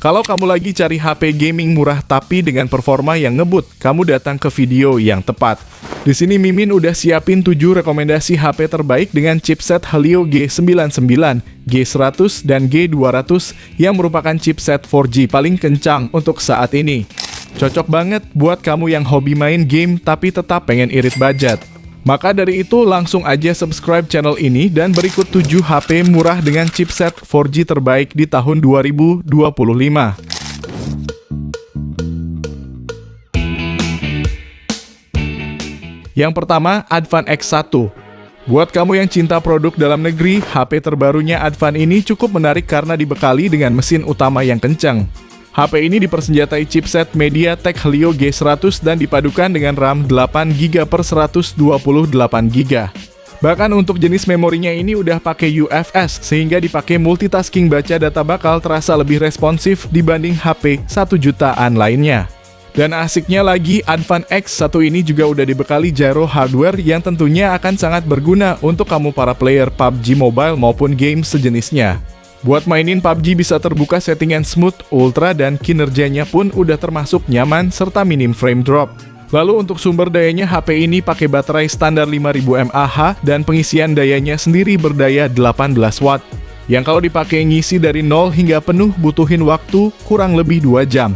Kalau kamu lagi cari HP gaming murah tapi dengan performa yang ngebut, kamu datang ke video yang tepat. Di sini Mimin udah siapin 7 rekomendasi HP terbaik dengan chipset Helio G99, G100, dan G200 yang merupakan chipset 4G paling kencang untuk saat ini. Cocok banget buat kamu yang hobi main game tapi tetap pengen irit budget. Maka dari itu langsung aja subscribe channel ini dan berikut 7 HP murah dengan chipset 4G terbaik di tahun 2025. Yang pertama, Advan X1. Buat kamu yang cinta produk dalam negeri, HP terbarunya Advan ini cukup menarik karena dibekali dengan mesin utama yang kencang. HP ini dipersenjatai chipset MediaTek Helio G100 dan dipadukan dengan RAM 8GB per 128GB. Bahkan untuk jenis memorinya ini udah pakai UFS, sehingga dipakai multitasking baca data bakal terasa lebih responsif dibanding HP 1 jutaan lainnya. Dan asiknya lagi, Advan X1 ini juga udah dibekali gyro hardware yang tentunya akan sangat berguna untuk kamu para player PUBG Mobile maupun game sejenisnya. Buat mainin PUBG bisa terbuka settingan smooth, ultra, dan kinerjanya pun udah termasuk nyaman serta minim frame drop. Lalu untuk sumber dayanya, HP ini pakai baterai standar 5000 mAh dan pengisian dayanya sendiri berdaya 18 watt. Yang kalau dipakai ngisi dari 0 hingga penuh butuhin waktu kurang lebih 2 jam.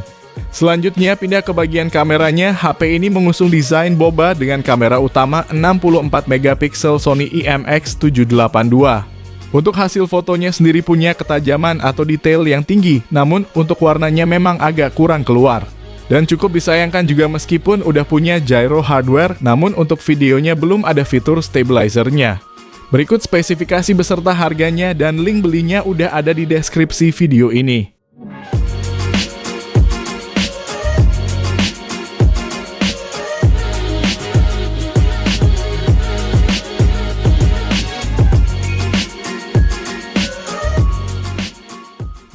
Selanjutnya pindah ke bagian kameranya, HP ini mengusung desain boba dengan kamera utama 64 MP Sony IMX782. Untuk hasil fotonya sendiri punya ketajaman atau detail yang tinggi, namun untuk warnanya memang agak kurang keluar. Dan cukup disayangkan juga meskipun udah punya gyro hardware, namun untuk videonya belum ada fitur stabilizernya. Berikut spesifikasi beserta harganya dan link belinya udah ada di deskripsi video ini.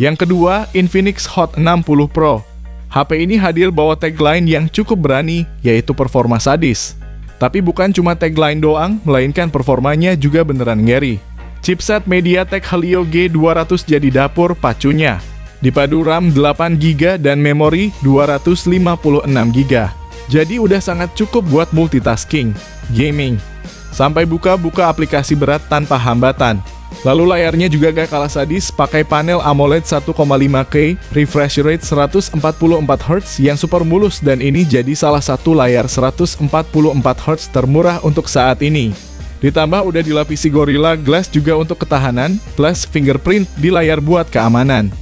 Yang kedua, Infinix Hot 60 Pro. HP ini hadir bawa tagline yang cukup berani, yaitu performa sadis. Tapi bukan cuma tagline doang, melainkan performanya juga beneran ngeri. Chipset MediaTek Helio G200 jadi dapur pacunya. Dipadu RAM 8GB dan memori 256GB. Jadi udah sangat cukup buat multitasking, gaming, sampai buka-buka aplikasi berat tanpa hambatan. Lalu layarnya juga gak kalah sadis, pakai panel AMOLED 1,5K, refresh rate 144Hz yang super mulus, dan ini jadi salah satu layar 144Hz termurah untuk saat ini. Ditambah udah dilapisi Gorilla Glass juga untuk ketahanan, plus fingerprint di layar buat keamanan.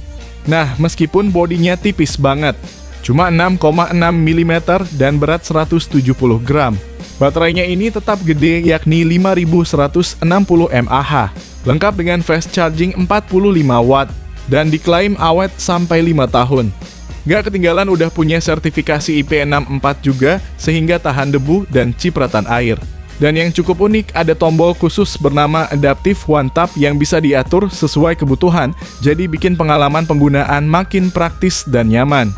Nah, meskipun bodinya tipis banget, cuma 6,6 mm dan berat 170 gram. Baterainya ini tetap gede, yakni 5160 mAh. Lengkap dengan fast charging 45 watt dan diklaim awet sampai 5 tahun. Gak ketinggalan udah punya sertifikasi IP64 juga sehingga tahan debu dan cipratan air. Dan yang cukup unik, ada tombol khusus bernama Adaptive One Tap yang bisa diatur sesuai kebutuhan, jadi bikin pengalaman penggunaan makin praktis dan nyaman.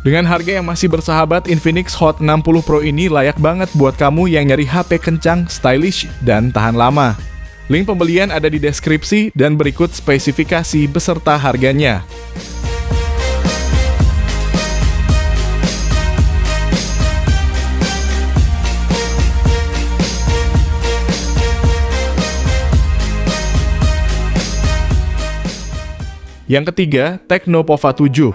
Dengan harga yang masih bersahabat, Infinix Hot 60 Pro ini layak banget buat kamu yang nyari HP kencang, stylish, dan tahan lama. Link pembelian ada di deskripsi dan berikut spesifikasi beserta harganya. Yang ketiga, Tecno Pova 7.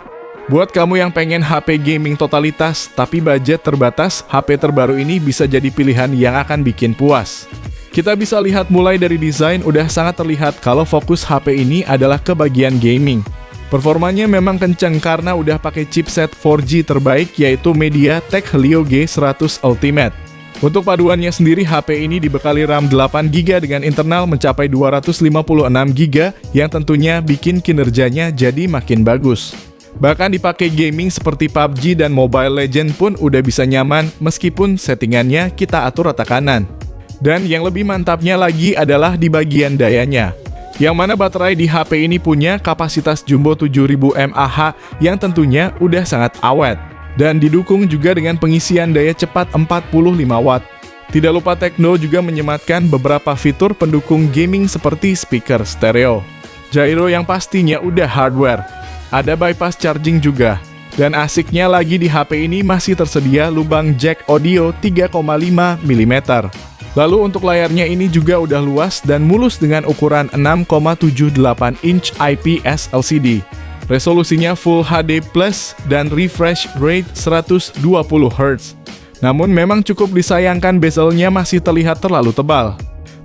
Buat kamu yang pengen HP gaming totalitas tapi budget terbatas, HP terbaru ini bisa jadi pilihan yang akan bikin puas. Kita bisa lihat mulai dari desain udah sangat terlihat kalau fokus HP ini adalah ke bagian gaming. Performanya memang kenceng karena udah pakai chipset 4G terbaik yaitu MediaTek Helio G100 Ultimate. Untuk paduannya sendiri, HP ini dibekali RAM 8GB dengan internal mencapai 256GB yang tentunya bikin kinerjanya jadi makin bagus. Bahkan dipakai gaming seperti PUBG dan Mobile Legends pun udah bisa nyaman meskipun settingannya kita atur rata kanan. Dan yang lebih mantapnya lagi adalah di bagian dayanya, yang mana baterai di HP ini punya kapasitas jumbo 7000 mAh yang tentunya udah sangat awet. Dan didukung juga dengan pengisian daya cepat 45 watt. Tidak lupa Tecno juga menyematkan beberapa fitur pendukung gaming seperti speaker stereo, gyro yang pastinya udah hardware, Ada bypass charging juga. Dan asiknya lagi di HP ini masih tersedia lubang jack audio 3,5 mm. Lalu untuk layarnya ini juga udah luas dan mulus dengan ukuran 6,78 inch IPS LCD. Resolusinya Full HD Plus dan refresh rate 120 Hz. Namun memang cukup disayangkan bezelnya masih terlihat terlalu tebal.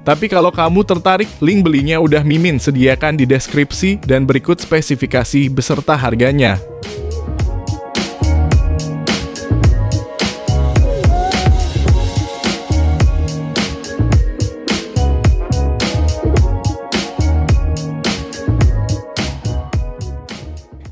Tapi kalau kamu tertarik, link belinya udah Mimin sediakan di deskripsi dan berikut spesifikasi beserta harganya.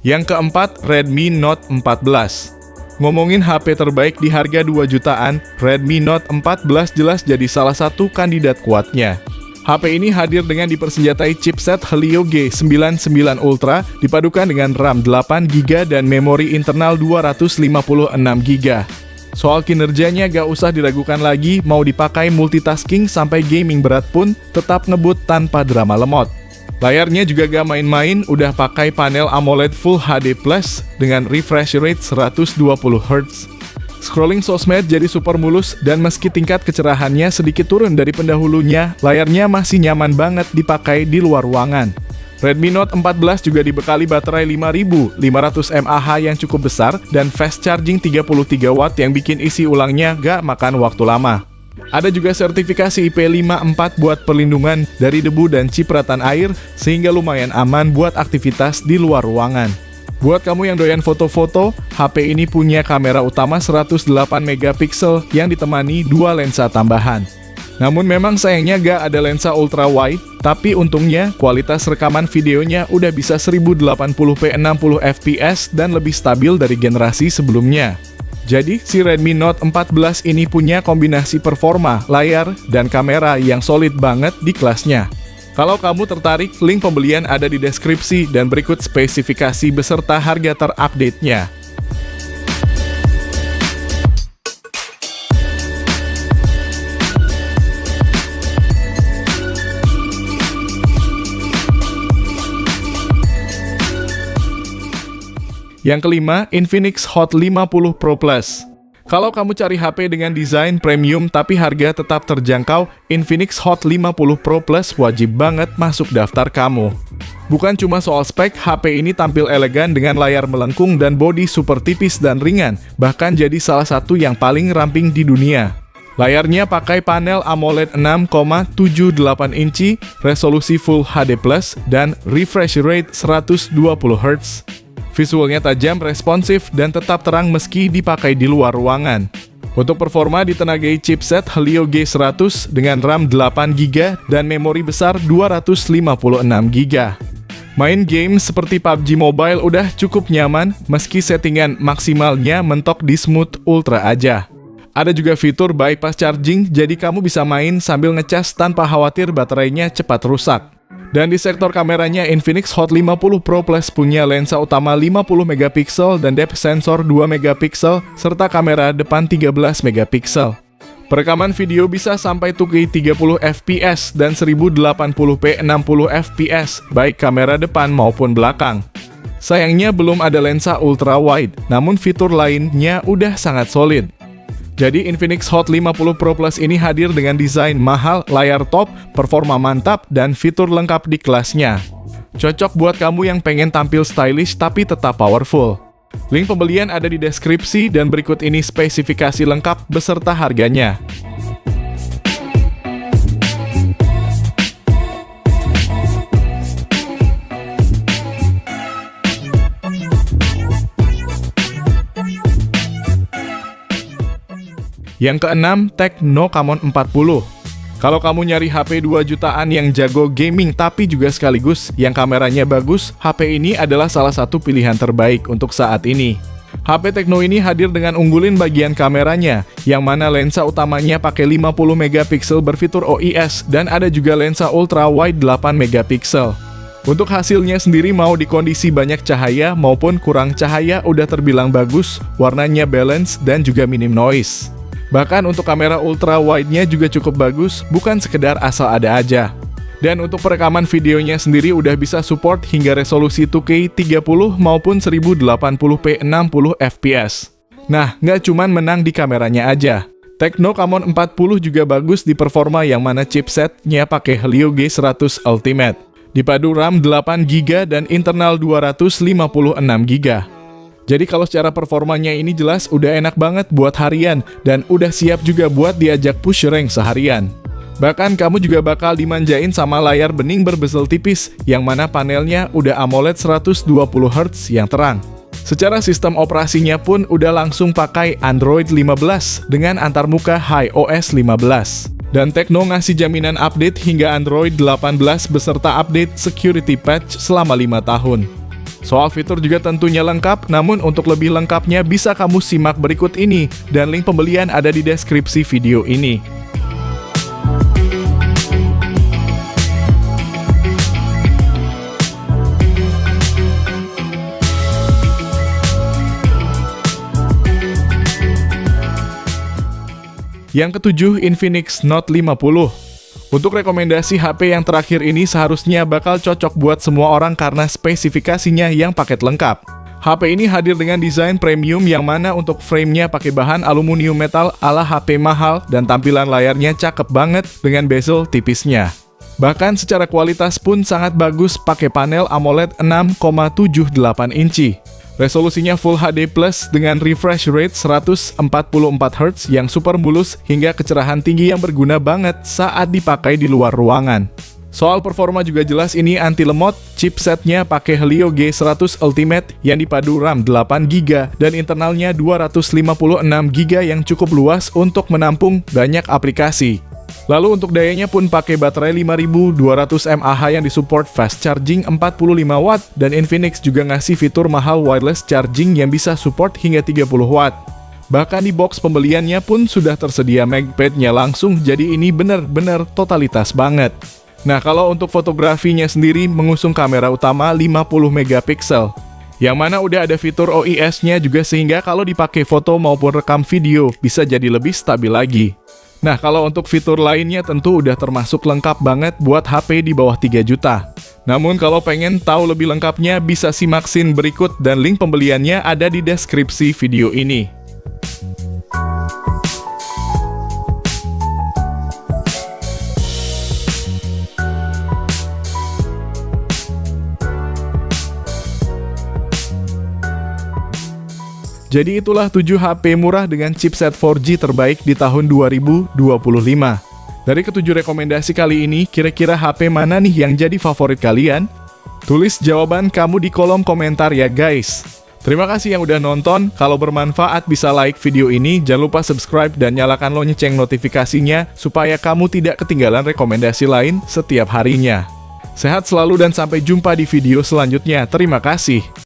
Yang keempat, Redmi Note 14. Ngomongin HP terbaik di harga 2 jutaan, Redmi Note 14 jelas jadi salah satu kandidat kuatnya. HP ini hadir dengan dipersenjatai chipset Helio G99 Ultra dipadukan dengan RAM 8GB dan memori internal 256GB. Soal kinerjanya gak usah diragukan lagi, mau dipakai multitasking sampai gaming berat pun tetap ngebut tanpa drama lemot. Layarnya juga gak main-main, udah pakai panel AMOLED Full HD Plus dengan refresh rate 120 Hz. Scrolling sosmed jadi super mulus dan meski tingkat kecerahannya sedikit turun dari pendahulunya, layarnya masih nyaman banget dipakai di luar ruangan. Redmi Note 14 juga dibekali baterai 5500 mAh yang cukup besar dan fast charging 33 watt yang bikin isi ulangnya gak makan waktu lama. Ada juga sertifikasi IP54 buat perlindungan dari debu dan cipratan air, sehingga lumayan aman buat aktivitas di luar ruangan. Buat kamu yang doyan foto-foto, HP ini punya kamera utama 108 MP yang ditemani 2 lensa tambahan. Namun memang sayangnya gak ada lensa ultra wide, tapi untungnya kualitas rekaman videonya udah bisa 1080p 60fps dan lebih stabil dari generasi sebelumnya. Jadi, si Redmi Note 14 ini punya kombinasi performa, layar, dan kamera yang solid banget di kelasnya. Kalau kamu tertarik, link pembelian ada di deskripsi dan berikut spesifikasi beserta harga terupdate-nya. Yang kelima, Infinix Hot 50 Pro Plus. Kalau kamu cari HP dengan desain premium tapi harga tetap terjangkau, Infinix Hot 50 Pro Plus wajib banget masuk daftar kamu. Bukan cuma soal spek, HP ini tampil elegan dengan layar melengkung dan bodi super tipis dan ringan, bahkan jadi salah satu yang paling ramping di dunia. Layarnya pakai panel AMOLED 6,78 inci, resolusi Full HD Plus, dan refresh rate 120 Hz. Visualnya tajam, responsif, dan tetap terang meski dipakai di luar ruangan. Untuk performa ditenagai chipset Helio G100 dengan RAM 8GB dan memori besar 256GB. Main game seperti PUBG Mobile udah cukup nyaman, meski settingan maksimalnya mentok di Smooth Ultra aja. Ada juga fitur bypass charging, jadi kamu bisa main sambil ngecas tanpa khawatir baterainya cepat rusak. Dan di sektor kameranya, Infinix Hot 50 Pro Plus punya lensa utama 50MP dan depth sensor 2MP serta kamera depan 13MP. Perekaman video bisa sampai 2K30fps dan 1080p 60fps, baik kamera depan maupun belakang. Sayangnya belum ada lensa ultra wide, namun fitur lainnya udah sangat solid. Jadi Infinix Hot 50 Pro Plus ini hadir dengan desain mahal, layar top, performa mantap, dan fitur lengkap di kelasnya. Cocok buat kamu yang pengen tampil stylish tapi tetap powerful. Link pembelian ada di deskripsi dan berikut ini spesifikasi lengkap beserta harganya. Yang keenam, Tecno Camon 40. Kalau kamu nyari HP 2 jutaan yang jago gaming tapi juga sekaligus yang kameranya bagus, HP ini adalah salah satu pilihan terbaik untuk saat ini. HP Tecno ini hadir dengan unggulin bagian kameranya, yang mana lensa utamanya pakai 50MP berfitur OIS dan ada juga lensa ultra wide 8MP. Untuk hasilnya sendiri mau di kondisi banyak cahaya maupun kurang cahaya udah terbilang bagus, warnanya balance dan juga minim noise. Bahkan untuk kamera ultra wide-nya juga cukup bagus, bukan sekedar asal ada aja. Dan untuk perekaman videonya sendiri udah bisa support hingga resolusi 2K 30 maupun 1080p 60 fps. Nah, nggak cuman menang di kameranya aja. Tecno Camon 40 juga bagus di performa yang mana chipsetnya pakai Helio G100 Ultimate. Dipadu RAM 8GB dan internal 256GB. Jadi kalau secara performanya ini jelas udah enak banget buat harian dan udah siap juga buat diajak push rank seharian. Bahkan kamu juga bakal dimanjain sama layar bening berbezel tipis yang mana panelnya udah AMOLED 120Hz yang terang. Secara sistem operasinya pun udah langsung pakai Android 15 dengan antarmuka iOS 15. Dan Tecno ngasih jaminan update hingga Android 18 beserta update security patch selama 5 tahun. Soal fitur juga tentunya lengkap, namun untuk lebih lengkapnya bisa kamu simak berikut ini, dan link pembelian ada di deskripsi video ini. Yang ketujuh, Infinix Note 50. Untuk rekomendasi HP yang terakhir ini seharusnya bakal cocok buat semua orang karena spesifikasinya yang paket lengkap. HP ini hadir dengan desain premium yang mana untuk framenya pakai bahan aluminium metal ala HP mahal dan tampilan layarnya cakep banget dengan bezel tipisnya. Bahkan secara kualitas pun sangat bagus pakai panel AMOLED 6,78 inci. Resolusinya Full HD Plus dengan refresh rate 144Hz yang super mulus hingga kecerahan tinggi yang berguna banget saat dipakai di luar ruangan. Soal performa juga jelas ini anti lemot, chipsetnya pakai Helio G100 Ultimate yang dipadu RAM 8GB dan internalnya 256GB yang cukup luas untuk menampung banyak aplikasi. Lalu untuk dayanya pun pakai baterai 5200 mAh yang disupport fast charging 45W dan Infinix juga ngasih fitur mahal wireless charging yang bisa support hingga 30W. Bahkan di box pembeliannya pun sudah tersedia magpadnya langsung, jadi ini bener-bener totalitas banget. Nah, kalau untuk fotografinya sendiri mengusung kamera utama 50MP, yang mana udah ada fitur OIS-nya juga sehingga kalau dipakai foto maupun rekam video bisa jadi lebih stabil lagi. Nah, kalau untuk fitur lainnya tentu udah termasuk lengkap banget buat HP di bawah 3 juta. Namun kalau pengen tahu lebih lengkapnya bisa simak scene berikut dan link pembeliannya ada di deskripsi video ini. Jadi itulah 7 HP murah dengan chipset 4G terbaik di tahun 2025. Dari ketujuh rekomendasi kali ini, kira-kira HP mana nih yang jadi favorit kalian? Tulis jawaban kamu di kolom komentar ya guys. Terima kasih yang udah nonton, kalau bermanfaat bisa like video ini, jangan lupa subscribe dan nyalakan lonceng notifikasinya supaya kamu tidak ketinggalan rekomendasi lain setiap harinya. Sehat selalu dan sampai jumpa di video selanjutnya, terima kasih.